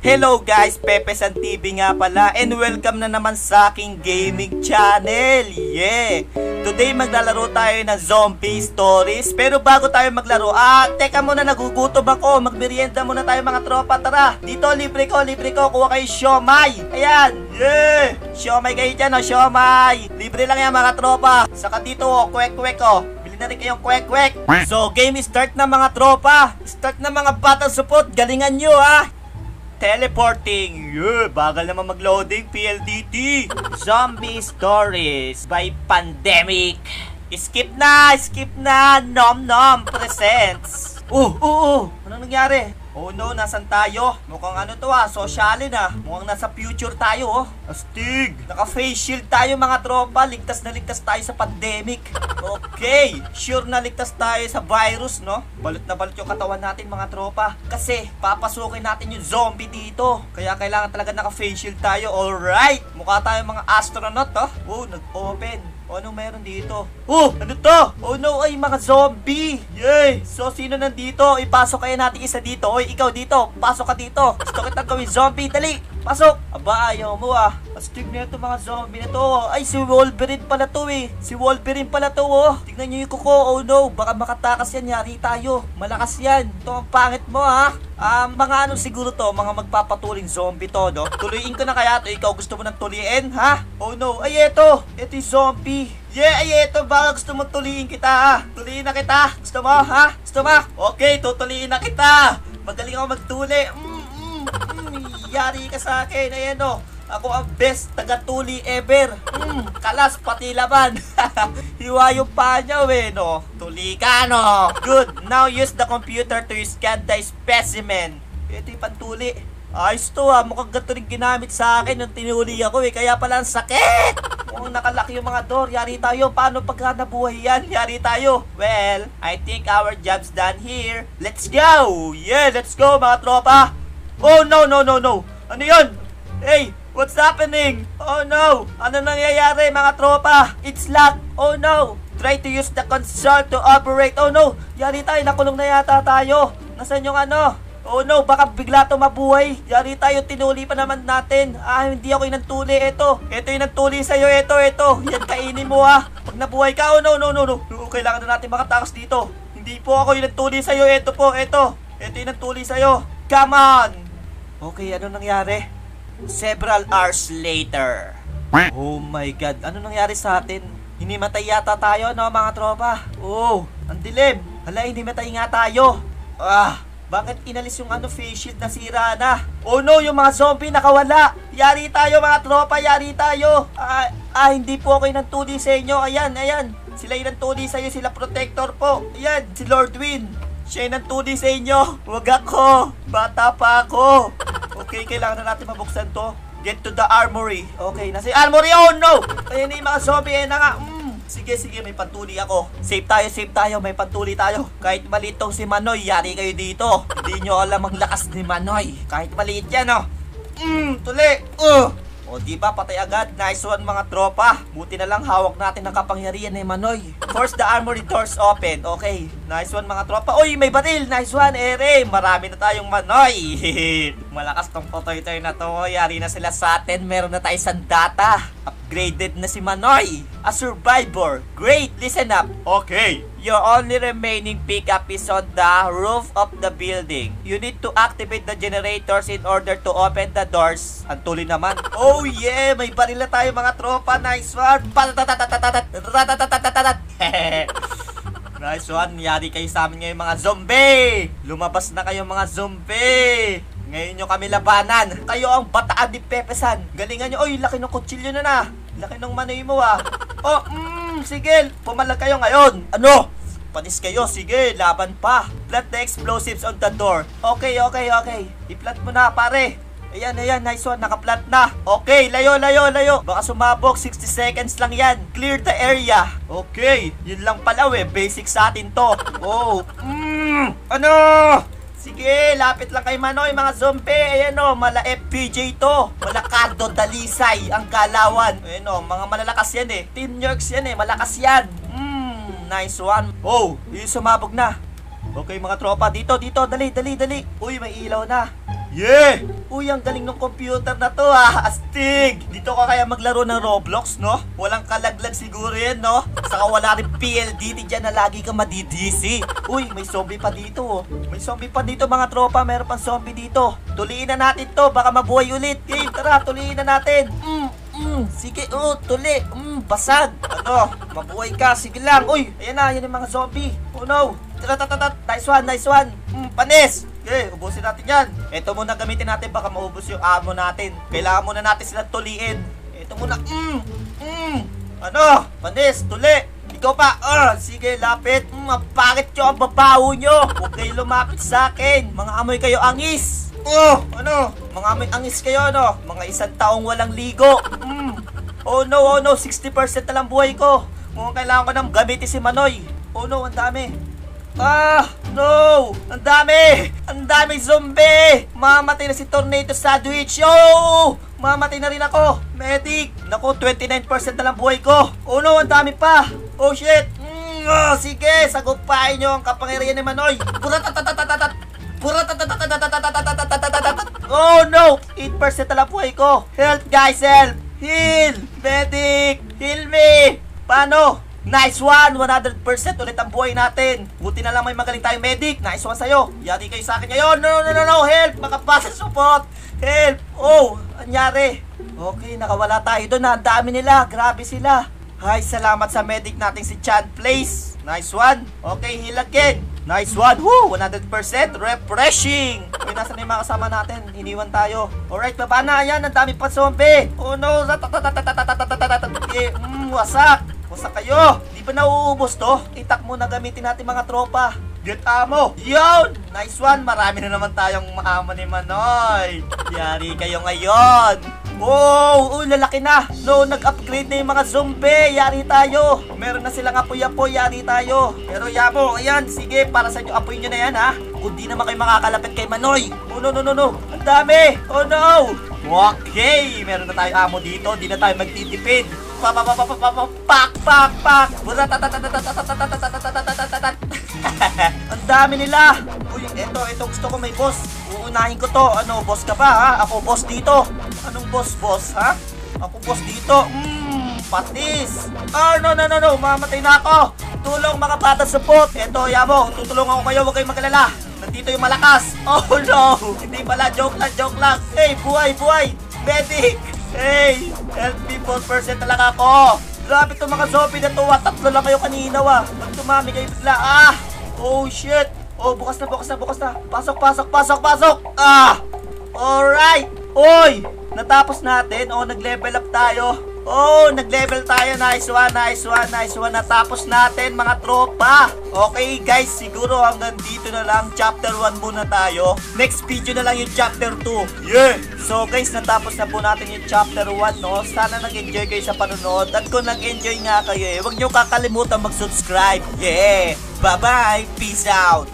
Hello guys, Pepe San TV nga pala and welcome na naman sa aking gaming channel. Yeah! Today maglalaro tayo ng zombie stories. Pero bago tayo maglaro, teka muna, nagugutom ako. Magmerienda muna tayo mga tropa, tara. Dito, libre ko, kuha kayo siomay. Ayan, yeah! Siomay kayo dyan, siomay. Libre lang yan mga tropa. Saka dito, kwek-kwek Bili na rin kayong kwek-kwek. So, game start na mga tropa. Start na mga batang support. Galingan nyo Teleporting. Bagal naman mag-loading. PLDT. Zombie Stories by Pandemic. Skip na. Nom Nom presents. Anong nangyari? Oh no, nasan tayo? Mukhang sosyalin Mukhang nasa future tayo Astig. Naka-face shield tayo mga tropa. Ligtas na ligtas tayo sa pandemic. Okay, sure na ligtas tayo sa virus, no? Balot na balot yung katawan natin mga tropa. Kasi papasukin natin yung zombie dito. Kaya kailangan talaga naka-face shield tayo. Alright, mukha tayo mga astronaut nag-open. Anong meron dito? Ano to? Oh no, ay mga zombie. Yay! So sino nandito? Ipasok kaya natin isa dito. Oy, ikaw dito. Pasok ka dito. Gusto kitang gawin zombie. Dali, pasok. Aba, ayaw mo Astig na ito mga zombie na to. Ay, si Wolverine pala to Si Wolverine pala to Tignan nyo yung kuko. Oh no, baka makatakas yan. Yari tayo. Malakas yan. Ito ang pangit mo mga siguro to, mga magpapatuling zombie to, no? Tuloyin ko na kaya to. Ikaw gusto mo nang tuliin, Oh no, ay eto yung zombie. Yeah, ay eto, baka gusto mo tuliin kita, Tuliin na kita. Gusto mo, Gusto mo? Okay, tutuliin na kita. Magaling ako magtuli. Yari ka sa akin. Ayan ako ang best taga-tuli ever. Kalas pati laban. Hiwa yung paa niya no? Tuli ka Good. Now use the computer to scan the specimen. Ito yung pantuli. Ayos to mukhang gato rin ginamit sa akin nung tinuli ako Kaya pala ang sakit. Mukhang nakalaki yung mga door. Yari tayo. Paano pagka nabuhay yan? Yari tayo. Well, I think our job's done here. Let's go. Yeah, let's go mga tropa. Oh no. Ano yun? Hey, what's happening? Oh no! Ano nangyayari mga tropa? It's locked! Oh no! Try to use the console to operate. Oh no! Yari tayo, nakulong na yata tayo. Nasaan yung Oh no, baka bigla to mabuhay. Yari tayo, tinuli pa naman natin. Hindi ako yung nantuli. Ito yung nantuli sa'yo. Ito. Yan, kainin mo Pag nabuhay ka, oh no. Kailangan na natin makatakas dito. Hindi po ako yung nantuli sa'yo. Ito yung nantuli sa'yo. Come on! Okay, ano nangyari? Several hours later. Oh my god, ano nangyari sa atin? Hinimatay yata tayo mga tropa. Ang dilim. Hala, hinimatay nga tayo. Bakit inalis yung face shield na sira na? Oh no, yung mga zombie nakawala. Yari tayo mga tropa, yari tayo. Hindi po ako yung nantuli sa inyo. Ayan. Sila yung nantuli sa inyo, sila protector po. Ayan, si Lord Win. Siya yung nantuli sa inyo. Huwag ako. Bata pa ako. Okay, kailangan na natin mabuksan to. Get to the armory. Okay, nasa armory. Oh no! Ayan na yung mga zombie. Ayan na nga. Sige, may pantuli ako. Save tayo. May pantuli tayo. Kahit maliit tong si Manoy, yari kayo dito. Hindi nyo alam ang lakas ni Manoy. Kahit maliit yan, tuli. Diba, patay agad. Nice one mga tropa. Buti na lang hawak natin ang kapangyarihan ni Manoy. Force the armory doors open. Okay, nice one mga tropa. Oy, may baril. Nice one, ere. Marami na tayong Manoy. Malakas tong potoy-toy na to. Yari na sila sa atin. Meron na tayo sandata. Upgraded na si Manoy. A survivor. Great, listen up. Okay. Your only remaining pickup is on the roof of the building. You need to activate the generators in order to open the doors. Ang tuli naman. Oh yeah, may baril na tayo mga tropa. Nice one. Nice one. Yari kayo sa amin ngayon mga zombie. Lumabas na kayo mga zombie. Ngayon nyo kami labanan. Kayo ang bataan ni Pepe San. Galingan nyo. Oy, laki ng kutsilyo na. Laki ng Manoy mo sige. Pumalag kayo ngayon. Ano? Panis kayo. Sige, laban pa. Plant the explosives on the door. Okay. I-plant mo na, pare. Ayan. Nice one. Nakaplant na. Okay, layo. Baka sumabog. 60 seconds lang yan. Clear the area. Okay. Yun lang pala basic sa atin to. Ano? Sige, lapit lang kay Manoy, mga zombie. Ayan mala FPJ to. Mala Cardo Dalisay, ang galawan. Ayan mga malalakas yan Team Yorks yan malakas yan. Nice one. Oh, yung sumabog na. Okay mga tropa, dito, dali. Uy, may ilaw na. Yeah! Uy, ang galing ng computer na to astig! Dito ka kaya maglaro ng Roblox, no? Walang kalaglag siguro yan, no? Saka wala rin PLDT dyan na lagi ka madidisi. Uy, may zombie pa dito, May zombie pa dito mga tropa, meron pang zombie dito. Tuliin na natin to, baka mabuhay ulit. Game, tara, tuliin na natin. Sige, tuli. Basag. Ano, mabuhay ka, sige lang. Uy, ayan na, yan yung mga zombie. Oh no. Nice one. Panis. Okay, ubusin natin yan. Ito muna gamitin natin, baka maubos yung ammo natin. Kailangan muna natin silang tuliin. Ito muna. Ano? Panis, tuli. Ikaw pa. Sige, lapit. Bakit yung ang babaho nyo? Huwag kayo lumapit sa akin. Mga amoy kayo angis. Ano? Mga amoy angis kayo, no? Mga isang taong walang ligo. Oh no, 60% na lang buhay ko. Mukhang kailangan ko nang gamitin si Manoy. Oh no, ang dami. No! Ang dami zombie! Mamatay na si Tornado Sandwich! Mamatay na rin ako! Medic! Naku, 29% na lang buhay ko! Oh no, ang dami pa! Oh shit! Sige, sagupain nyo ang kapangyarihan ni Manoy! Oh no! 8% na lang buhay ko! Help guys, help! Heal! Medic! Heal me! Paano? Nice one! 100% ulit ang buhay natin. Buti na lang may magaling tayong medic. Nice one sa'yo. Yari kayo sa akin ngayon. No. Help! Makapasa support. Help! Oh! Anyari? Okay, nakawala tayo doon. Ang dami nila. Grabe sila. Ay, salamat sa medic natin si Chan Place. Nice one. Okay, heal again. Nice one. Woo! 100% refreshing. Okay, nasa na yung mga kasama natin? Iniwan tayo. Alright, baba na. Ayan, ang dami pa zombie. Oh no! Wasak! Basta kayo! Di ba nauubos to? Itak muna gamitin natin mga tropa. Get ammo! Yun! Nice one! Marami na naman tayong maamo ni Manoy. Yari kayo ngayon. Oh! Lalaki na! No, nag-upgrade na yung mga zombie. Yari tayo. Meron na silang apoy-apoy. Yari tayo. Pero yabo, ayan. Sige, para sa inyo, apoy nyo na yan, ha? Kung di naman kayo makakalapit kay Manoy. Oh, no. Ang dami! Oh, no! Okay! Meron na tayong amo dito. Di na tayo magtitipid. Pak. Ang dami nila. Uy, ito gusto ko may boss. Uunahin ko to. Ano, boss ka ba ha? Ako boss dito. Anong boss ha? Ako boss dito. Patis. No. Mamatay na ako. Tulong mga bata support. Ito, yabo. Tutulungan ko kayo. Huwag kayong magalala. Nandito yung malakas. Oh no. Hindi pala. Joke lang. Hey, buhay. Medic. Hey, help me, 4% talaga ako. Grabe itong mga zombie na to. Tatlo lang kayo kanina Ba't tumami kayo bigla? Oh shit. Oh, bukas na. Pasok. Alright. Oy, natapos natin. Oh, nag-level up tayo. Nice one. Natapos natin mga tropa. Okay guys, siguro hanggang dito na lang. Chapter 1 muna tayo. Next video na lang yung chapter 2. Yeah. So guys, natapos na po natin yung chapter 1, no? Sana nag-enjoy kayo sa panonood. At kung nag-enjoy nga kayo, huwag nyo kakalimutan mag-subscribe. Yeah. Bye-bye. Peace out.